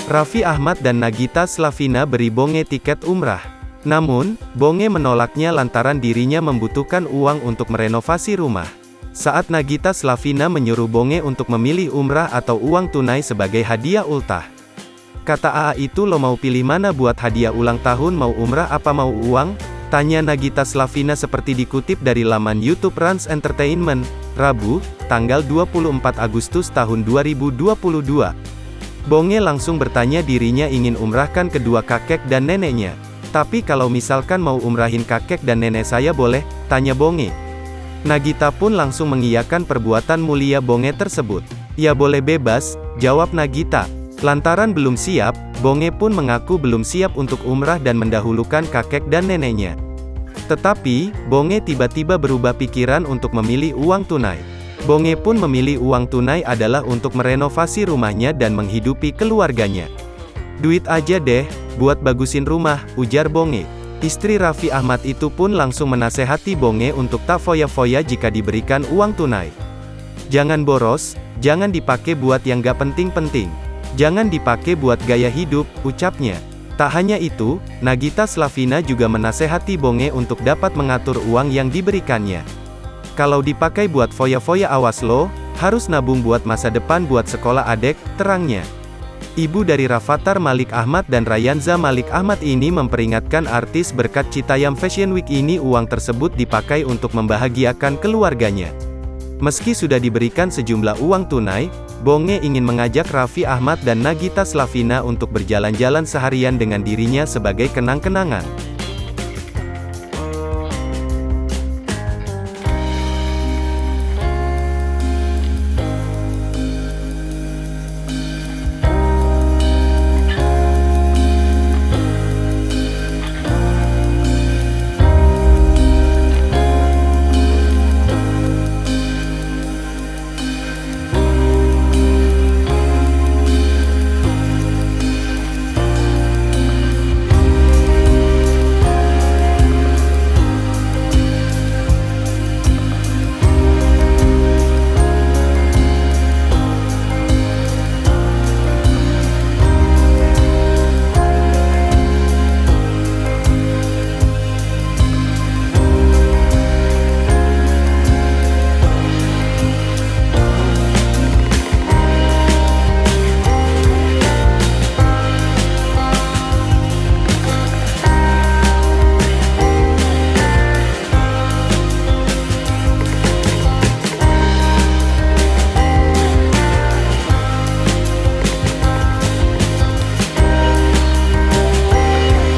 Raffi Ahmad dan Nagita Slavina beri Bonge tiket umrah. Namun, Bonge menolaknya lantaran dirinya membutuhkan uang untuk merenovasi rumah. Saat Nagita Slavina menyuruh Bonge untuk memilih umrah atau uang tunai sebagai hadiah ultah. Kata "AA itu lo mau pilih mana buat hadiah ulang tahun, mau umrah apa mau uang?" tanya Nagita Slavina seperti dikutip dari laman YouTube Rans Entertainment, Rabu, tanggal 24 Agustus tahun 2022. Bonge langsung bertanya dirinya ingin umrahkan kedua kakek dan neneknya. "Tapi kalau misalkan mau umrahin kakek dan nenek saya boleh?" tanya Bonge. Nagita pun langsung mengiyakan perbuatan mulia Bonge tersebut. "Ya boleh bebas," jawab Nagita. Lantaran belum siap, Bonge pun mengaku belum siap untuk umrah dan mendahulukan kakek dan neneknya. Tetapi, Bonge tiba-tiba berubah pikiran untuk memilih uang tunai. Bonge pun memilih uang tunai adalah untuk merenovasi rumahnya dan menghidupi keluarganya. "Duit aja deh, buat bagusin rumah," ujar Bonge. Istri Raffi Ahmad itu pun langsung menasehati Bonge untuk tak foya-foya jika diberikan uang tunai. "Jangan boros, jangan dipakai buat yang gak penting-penting. Jangan dipakai buat gaya hidup," ucapnya. Tak hanya itu, Nagita Slavina juga menasehati Bonge untuk dapat mengatur uang yang diberikannya. "Kalau dipakai buat foya-foya awas lo, harus nabung buat masa depan buat sekolah adek," terangnya. Ibu dari Rafathar Malik Ahmad dan Rayanza Malik Ahmad ini memperingatkan artis berkat Citayam Fashion Week ini uang tersebut dipakai untuk membahagiakan keluarganya. Meski sudah diberikan sejumlah uang tunai, Bonge ingin mengajak Raffi Ahmad dan Nagita Slavina untuk berjalan-jalan seharian dengan dirinya sebagai kenang-kenangan.